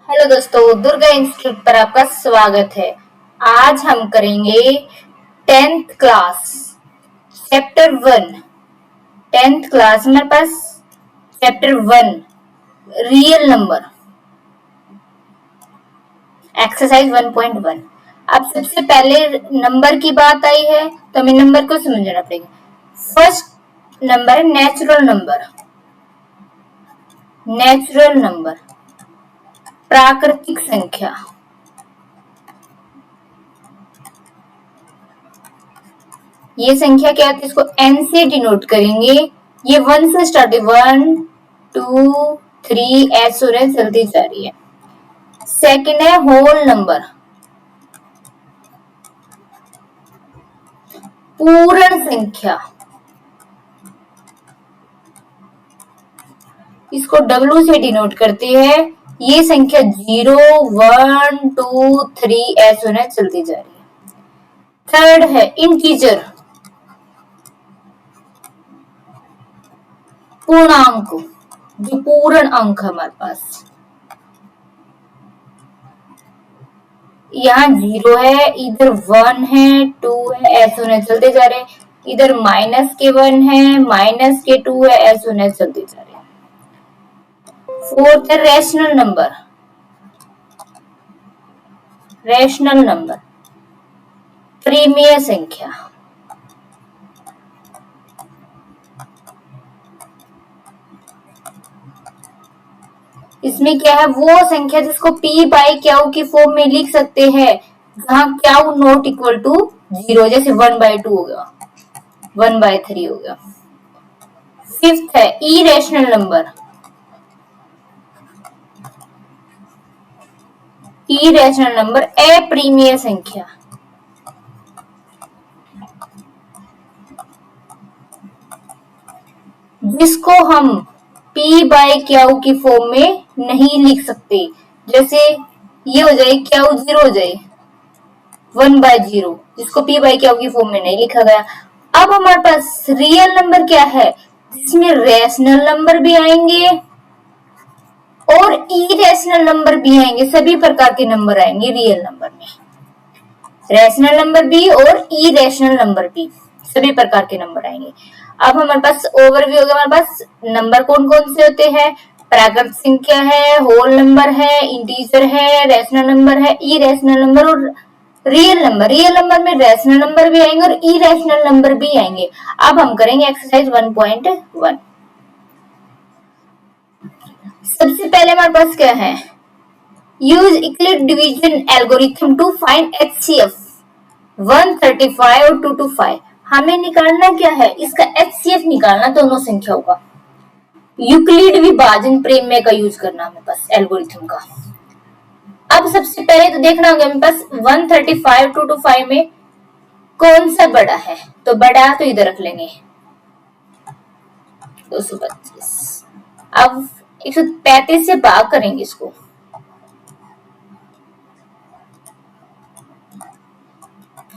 Hello दोस्तों, Durga institute पर आपका स्वागत है। आज हम करेंगे 10th class chapter 1। 10th class हमारे पास चैप्टर 1 रियल नंबर एक्सरसाइज 1.1। अब सबसे पहले नंबर की बात आई है तो हमें नंबर को समझना पड़ेगा। फर्स्ट नंबर है नेचुरल नंबर। नेचुरल नंबर प्राकृतिक संख्या। ये संख्या क्या होती है, इसको n से डिनोट करेंगे। ये 1 से स्टार्ट है, 1 2 3 ऐसे चलती जा रही है। सेकंड है होल नंबर, पूर्ण संख्या। इसको W से डिनोट करते हैं। ये संख्या 0 1 2 3 ऐसे चलती जा रही है। थर्ड है इंटीजर, पूर्णांक, जो पूर्ण अंक है हमारे पास। यहाँ 0 है, इधर 1 है, 2 है, ऐसे चलते जा रहे हैं। इधर माइनस के 1 है, माइनस के 2 है, ऐसे चलते जा रहे हैं। फोर्थ है रैशनल नंबर। रैशनल नंबर परिमेय संख्या। इसमें क्या है, वो संख्या जिसको p बाई क्यू की फॉर्म में लिख सकते हैं, जहां क्यू नॉट इक्वल टू 0, जैसे 1/2 हो गया, 1/3 हो गया। फिफ्थ है इरेशनल नंबर। इरेशनल नंबर अपरिमेय संख्या। जिसको हम p बाई क्यू की फॉर्म में नहीं लिख सकते, जैसे ये हो जाए क्यू 0 हो जाए 1/0, जिसको p बाई क्यू की फॉर्म में नहीं लिखा गया। अब हमारे पास रियल नंबर क्या है, जिसमें रैशनल नंबर भी आएंगे और इरेशनल नंबर भी आएंगे। सभी प्रकार के नंबर आएंगे रियल नंबर में, रैशनल नंबर भी और इरेशनल नंबर भी, सभी प्रकार के नंबर आएंगे। अब हमारे पास ओवरव्यू हो गया। हमारे पास नंबर कौन कौन से होते हैं, प्राकृतिक संख्या है, होल नंबर है, इंटीजर है, रैशनल नंबर है, इरेशनल नंबर और रियल नंबर। रियल नंबर में रैशनल नंबर भी आएंगे और इरेशनल नंबर भी आएंगे। अब हम करेंगे एक्सरसाइज 1.1। सबसे पहले हमारे पास क्या है, use Euclid division algorithm to find HCF 135 और 225। हमें निकालना क्या है, इसका HCF निकालना दोनों संख्याओं का। यूक्लिड विभाजन प्रमेय का यूज करना हमें पास एल्गोरिथम का। अब सबसे पहले तो देखना होगा हमें पास 135 225 में कौन सा बड़ा है, तो बड़ा तो इधर रख लेंगे 225। अब 135 से भाग करेंगे इसको,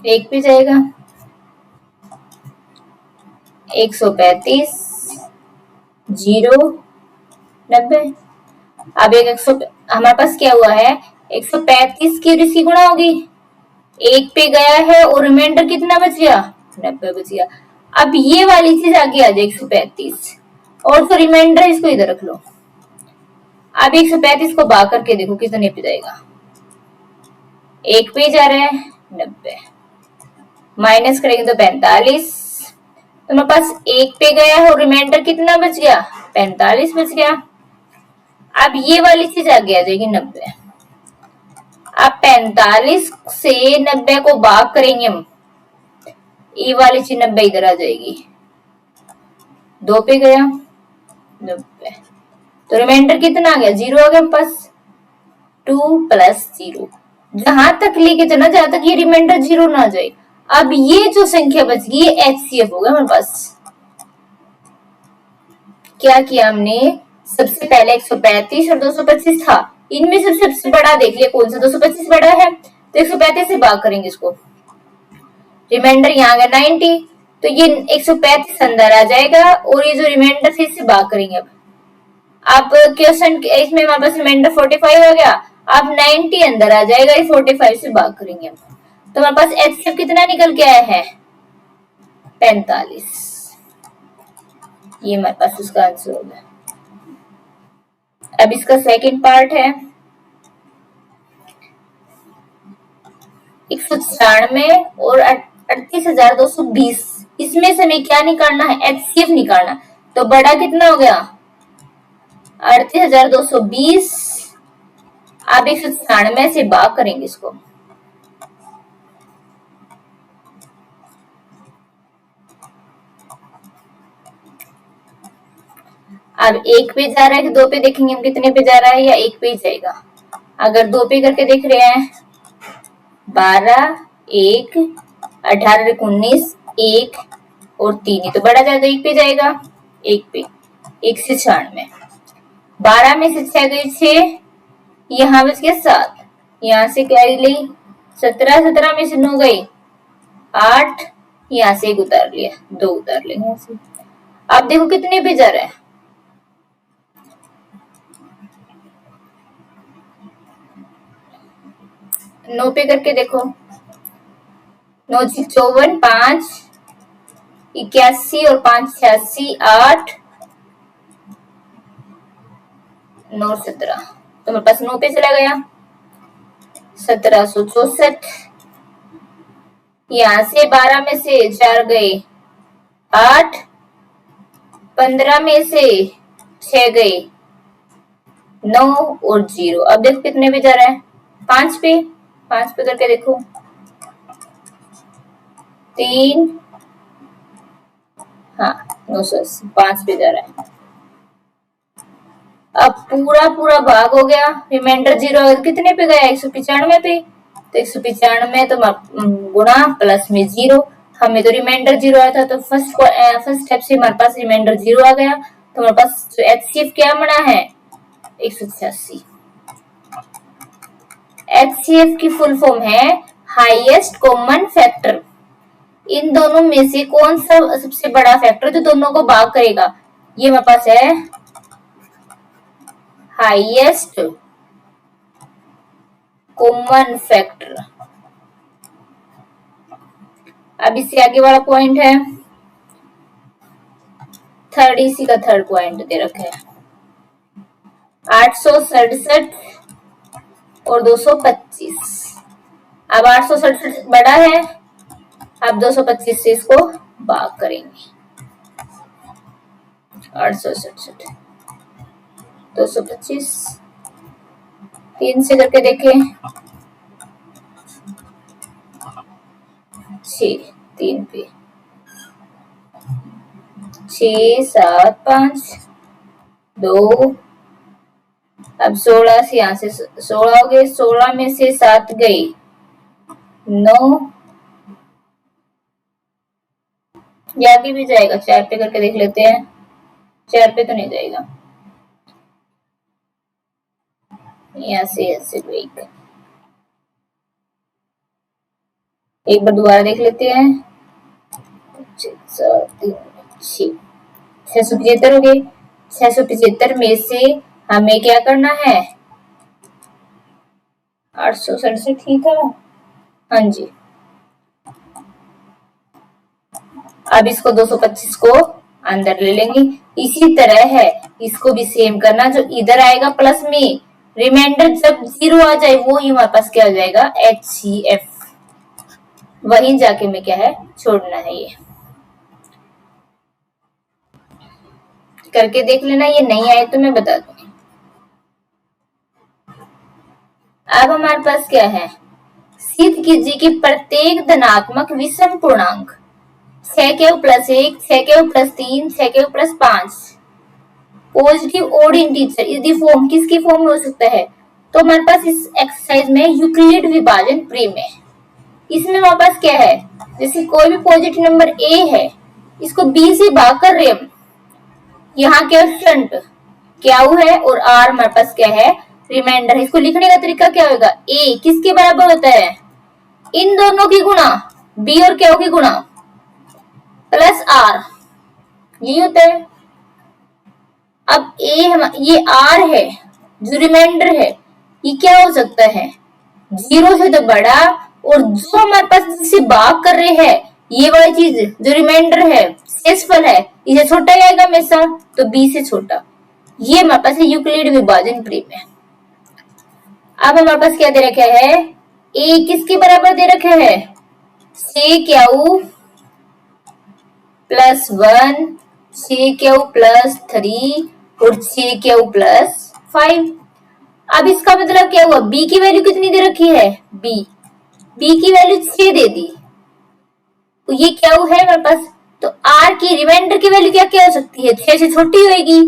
एक पे जाएगा 135 0 90। अब एक 100 हमारे पास क्या हुआ है, 135 की और इसकी गुणा होगी, एक पे गया है और रिमाइंडर कितना बच गया, 90 बच गया। अब ये वाली चीज आगे आ जाए 135 और जो रिमाइंडर इसको इधर रख लो। अब 135 को भाग करके देखो कितने पे जाएगा, एक पे जा रहा है 90, माइनस करेंगे तो 45। तो हमारे पास एक पे गया है और रिमाइंडर कितना बच गया, 45 बच गया। अब ये वाली चीज आगे आ जाएगी 90। अब 45 से 90 को भाग करेंगे हम, ये वाली चीज 90 इधर आ जाएगी, 2 पे गया 90, तो रिमाइंडर कितना आ गया, 0 आ गया पास, 2 + 0। जहां तक लेके चलना, जहां तक ये रिमाइंडर 0 ना आ जाए। अब ये जो संख्या बच गई ये HCF होगा हमारे पास। क्या किया हमने, सबसे पहले 135 और 225 था, इनमें से सबसे बड़ा देख लिया कौन सा, 225 बड़ा है, तो 135 से भाग करेंगे इसको, रिमाइंडर यहाँ आ गया 90, तो ये 135 अंदर आ जाएगा और ये जो रिमाइंडर से इससे भाग करेंगे। अब क्वेश्चन इसमें हमारे पास रिमाइंडर 45 हो गया। अब 90 अंदर आ जाएगा, ये 45 से भाग करेंगे हम, तो हमारे पास एचसीएफ कितना निकल के आया है 45। ये हमारे पास उसका आंसर होगा। अब इसका सेकंड पार्ट है 196 और 38,220, इसमें से हमें क्या निकालना है एचसीएफ निकालना। तो बड़ा कितना हो गया 38,220। आप 196 से भाग करेंगे इसको, अब एक पे जा रहा है कि दो पे देखेंगे हम कितने पे जा रहा है, या एक पे ही जाएगा। अगर दो पे करके देख रहे हैं 12 1 18 19 1 और 3, तो बड़ा जाएगा एक पे जाएगा, एक पे 196। 12 में से 6 गई 6, यहाँ बच गया 7, यहाँ से क्या ली 17, 17 में से 9 गई 8, यहाँ से 1 उतार लिया, 2 उतार लेंगे यहाँ से। अब देखो कितने पे जा रहा है 9 पे करके देखो, 9 54 5 81 और 5 86 8 9 17, तो मेरे पास 9 पे चला गया 1764। यहाँ से 12 में से 4 गए 8, 15 में से 6 गए 9 और 0। अब देखो कितने पे जा रहा है 5 पे, 5 पे करके देखो 3, हाँ 980, 5 पे जा रहा है। अब पूरा पूरा भाग हो गया, रिमाइंडर 0 कितने पे गया 195 पे, तो 195 तो गुणा प्लस में 0, हमें तो रिमाइंडर 0 आया था, तो फर्स्ट स्टेप से हमारे पास रिमाइंडर 0 आ गया, तो हमारे पास जो एचसीएफ क्या बना है 186। एचसीएफ की फुल फॉर्म है हाईएस्ट कॉमन फैक्टर। इन दोनों में से कौन सा सबसे बड़ा फैक्टर जो दोनों को भाग करेगा, ये हमारे पास है हाईएस्ट कॉमन फैक्टर। अब इससे आगे वाला पॉइंट है थर्ड, इसी का थर्ड पॉइंट दे रखा है 867 और 225। अब 867 बड़ा है, अब 225 से इसको भाग करेंगे, 867 225 3 से करके देखें 6 3 पे 6 7 5 2, अब 16 से यहाँ से 16 हो गए, 16 में से 7 गई 9, या आगे भी जाएगा 4 पे करके देख लेते हैं, 4 पे तो नहीं जाएगा, यहाँ से ऐसे एक बार दोबारा देख लेते हैं 675 हो गए, 675 में से हमें क्या करना है 867 ही था, हाँ जी। अब इसको 225 को अंदर ले लेंगे, इसी तरह है इसको भी सेम करना, जो इधर आएगा प्लस में रिमाइंडर जब 0 आ जाए वो ही हमारे पास क्या हो जाएगा एचसीएफ, वहीं जाके में क्या है छोड़ना है। ये करके देख लेना, ये नहीं आए तो मैं बता दूंगी। अब हमारे पास क्या है सिद्ध कीजिए कि प्रत्येक धनात्मक विषम पूर्णांक 6 के प्लस 1 6 के प्लस 3 6 के प्लस 5 पॉजिटिव ओड इंटीजर यदि फॉर्म किसकी फॉर्म में हो सकता है, तो हमारे पास इस एक्सरसाइज में यूक्लिड विभाजन प्रेम है। इसमें हमारे पास क्या है, जैसे कोई भी पॉजिटिव नंबर ए है, इसको बी से भाग कर रहे हम, यहाँ क्या फ्रंट क्या है और आर हमारे पास क्या है रिमाइंडर है। इसको लिखने का तरीका क्या होगा, ए किसके बराबर होता है इन दोनों की गुणा, बी और क्या की गुणा प्लस आर, ये होता है। अब ए ये आर है जो रिमाइंडर है, ये क्या हो सकता है, 0 से तो बड़ा, और जो हमारे पास जिससे भाग कर रहे हैं ये वाली चीज जो रिमाइंडर है, शेषफल है, इसे छोटा ही आएगा हमेशा, तो b से छोटा। ये हमारे पास यूक्लिड विभाजन प्रेम है। अब हमारे पास क्या दे रखा है, a किसके बराबर दे रखा है, sec प्लस 1, sec प्लस 3 और sec प्लस 5। अब इसका मतलब क्या हुआ, b की वैल्यू कितनी दे रखी है, b की वैल्यू 6 दे दी, तो ये क्या है हमारे पास, तो r की रिमाइंडर की वैल्यू क्या क्या हो सकती है, 6 से छोटी होगी,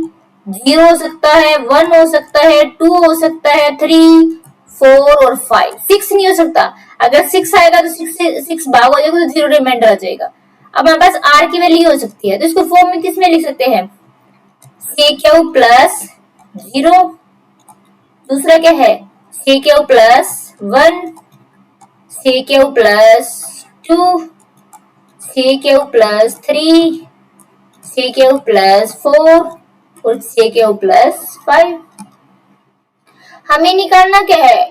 0 हो सकता है, 1 हो सकता है, 2 हो सकता है, 3, 4 और 5, 6 नहीं हो सकता। अगर 6 आएगा तो 6 से 6 भाग हो जाएगा तो 0 रिमाइंडर आ जाएगा। अब हमारे पास r की वैल्यू हो सकती है, तो इसको फॉर्म में किस में लिख सकते हैं, sec प्लस 0, दूसरा क्या है sec plus 1, sec plus 2, sec plus 3, sec plus 4 और sec प्लस 5। हमें निकालना क्या है,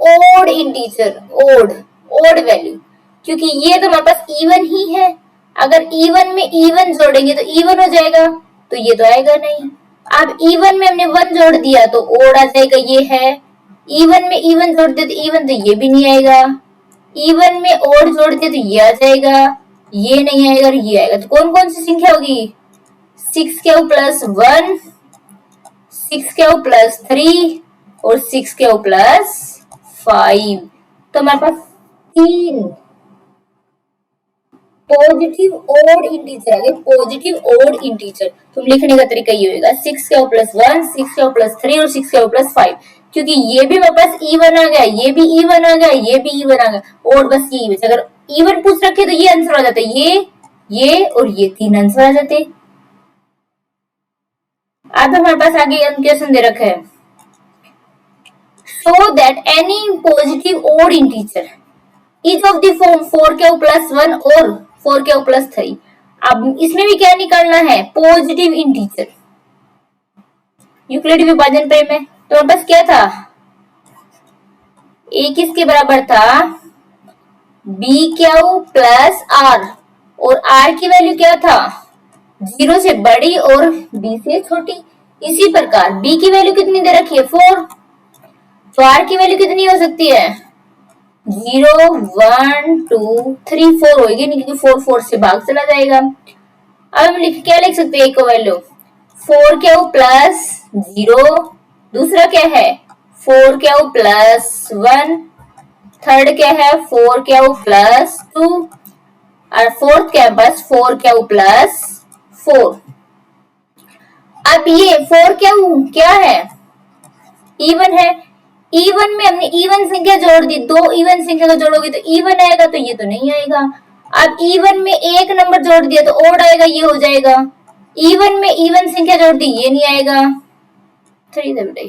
ओड इंटीजर, ओड वैल्यू, क्योंकि ये तो हमारे पास इवन ही है। अगर इवन में इवन जोड़ेंगे तो इवन हो जाएगा, तो ये तो आएगा नहीं। अब इवन में हमने 1 जोड़ दिया तो ओड आ जाएगा, ये है। इवन में इवन जोड़ दिया तो इवन, तो ये भी नहीं आएगा। इवन में ओड जोड़ दिया तो ये आ जाएगा, ये नहीं आएगा और ये आएगा। तो कौन कौन सी संख्या होगी, 6 प्लस 1, 6 प्लस 3 और 6 प्लस 5। तो हमारे पास 3 पॉजिटिव ओड इंटीजर आ गए, पॉजिटिव ओड इंटीजर। तुम लिखने का तरीका ये होगा 6 प्लस 1, 6 प्लस 3 और 6 प्लस 5, क्योंकि ये भी हमारे पास इवन आ गया, ये भी इवन आ गया, ये भी इवन आ गया, और बस ये बचा। अगर इवन पूछ रखे तो ये आंसर आ जाता है, ये और ये 3 आंसर आ जाते। अब हमारे पास आगे क्वेश्चन दे रखा है, show that any positive odd integer is of the form 4 plus 1 और 4 plus 3। अब इसमें भी क्या निकालना है, पॉजिटिव इंटीजर, यूक्लिड विभाजन प्रेम में। तो हमारे पास क्या था, a किसके बराबर था, b प्लस r, और r की वैल्यू क्या था, 0 से बड़ी और b से छोटी। इसी प्रकार b की वैल्यू कितनी दे रखी है, 4, तो r की वैल्यू कितनी हो सकती है, 0, 1, 2, 3, 4 होगी नहीं, क्योंकि 4 4 से भाग चला जाएगा। अब हम क्या लिख सकते हैं, एक वैल्यू 4 प्लस 0, दूसरा क्या है 4 प्लस 1, थर्ड क्या है 4 प्लस 2, और फोर्थ क्या है बस 4 प्लस 4। अब ये 4 क्या है, इवन है। इवन में हमने इवन संख्या जोड़ दी, दो इवन संख्या को जोड़ोगे तो इवन आएगा, तो ये तो नहीं आएगा। अब इवन में एक नंबर जोड़ दिया तो ओड आएगा, ये हो जाएगा। इवन में इवन संख्या जोड़ दी, ये नहीं आएगा, 3 से बेटा,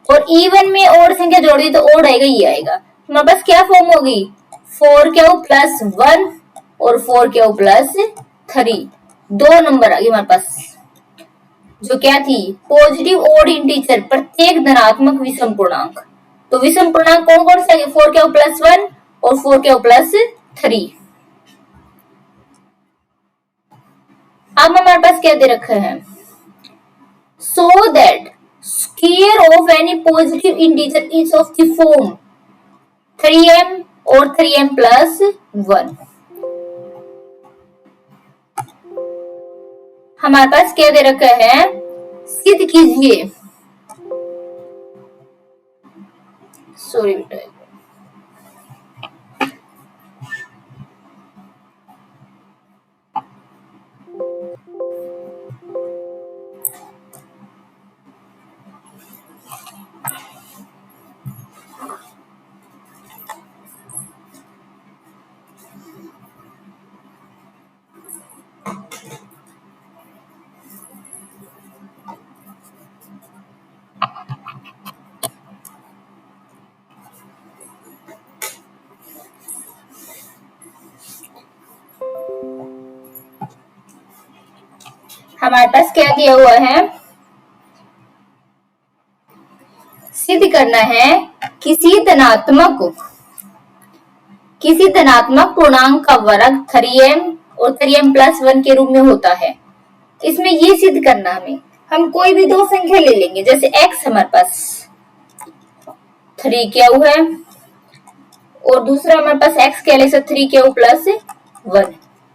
और इवन में ओड संख्या जोड़ दी तो ओड आएगा, ये आएगा। हमारे पास क्या फॉर्म होगी, 4 प्लस 1 और 4 प्लस 3, दो नंबर आ गए हमारे पास, जो क्या थी, पॉजिटिव ओड इंटीजर, प्रत्येक धनात्मक विषम पूर्णांक। तो विषम पूर्णांक कौन कौन से, 4 प्लस 1 और 4 प्लस 3। अब हमारे पास क्या दे रखा है, so that square of any positive integer is of the form 3m और 3m प्लस 1। हमारे पास क्या दे रखा है, सिद्ध कीजिए, सॉरी बेटा, हमारे पास क्या दिया हुआ है, सिद्ध करना है किसी धनात्मक पूर्णांक का वर्ग 3m और 3m+1 के रूप में होता है। इसमें ये सिद्ध करना हम कोई भी दो संख्या ले लेंगे, जैसे x हमारे पास 3 क्यू है और दूसरा हमारे पास x क्या ले सकते 3q+1।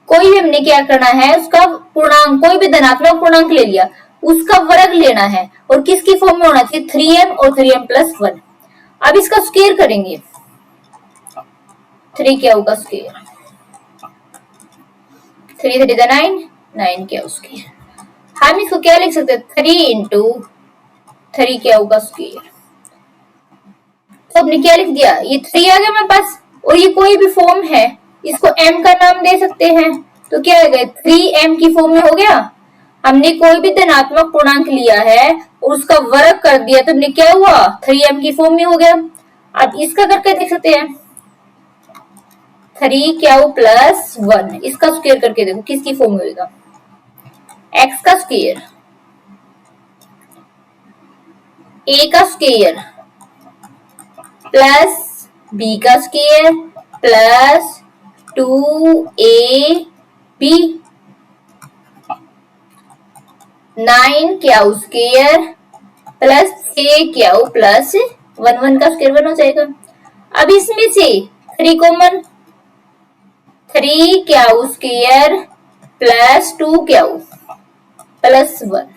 कोई भी हमने क्या करना है, उसका पूर्णांक कोई भी धनात्मक पूर्णांक ले लिया, उसका वर्ग लेना है और किसकी फॉर्म में होना चाहिए 3m और 3m+1। अब इसका स्क्वायर करेंगे, 3q का स्क्वायर, 3 3 9, 9q स्क्वायर। हम इसको क्या लिख सकते हैं 3 × 3q का स्क्वायर। तो हमने क्या लिख दिया, ये 3 आ गया हमारे पास और ये कोई भी फॉर्म है, इसको m का नाम दे सकते हैं, तो क्या हो गया 3m की फॉर्म में हो गया। हमने कोई भी धनात्मक पूर्णांक लिया है और उसका वर्ग कर दिया, तो हमने क्या हुआ 3m की फॉर्म में हो गया। अब इसका करके देख सकते हैं 3q+1, इसका स्क्वायर करके देखो किसकी फॉर्म में होगा, x का स्क्वायर, a का स्क्वायर प्लस b का square plus 2ab 9q square plus 6q+1 का स्क्वायर 1 हो जाएगा। अब इसमें से 3 common, 3q square plus 2q+1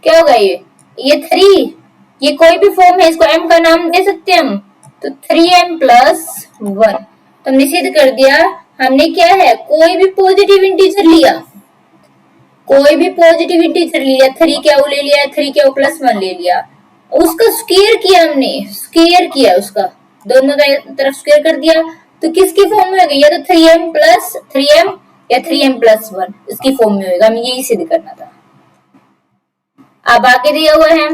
क्या होगा, ये 3, ये कोई भी फॉर्म है, इसको m का नाम दे सकते हैं हम, तो 3m+1। तो हमने सिद्ध कर दिया, हमने क्या है कोई भी पॉजिटिव इंटीजर लिया, कोई भी पॉजिटिव इंटीजर लिया, 3q ले लिया, 3q+1 ले लिया, उसका स्क्वायर किया, हमने स्क्वायर किया उसका, दोनों तरफ स्क्वायर कर दिया, तो किसकी फॉर्म में होगा, या तो 3m या 3m+1 इसकी फॉर्म में होगा। हमें यही सिद्ध करना था। अब आगे दिया हुआ है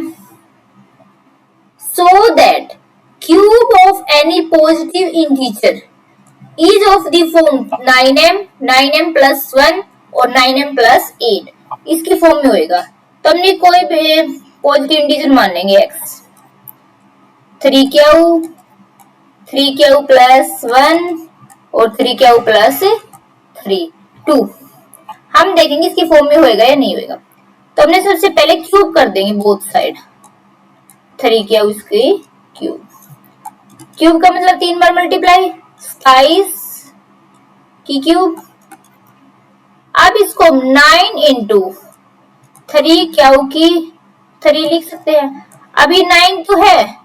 so that cube of any positive integer is of the form 9m+1 और 9m+8 इसकी फॉर्म में होएगा। तो हमने कोई भी पॉजिटिव इंटीजर मान लेंगे x, 3q+1 और 3q+3 2। हम देखेंगे इसकी फॉर्म में होएगा या नहीं होएगा। तो हमने सबसे पहले क्यूब कर देंगे बोथ साइड, 3q इसकी क्यूब, क्यूब का मतलब 3 बार मल्टीप्लाई, 27 की क्यूब। अब इसको 9 × 3q की 3 लिख सकते हैं, अभी 9 तो है,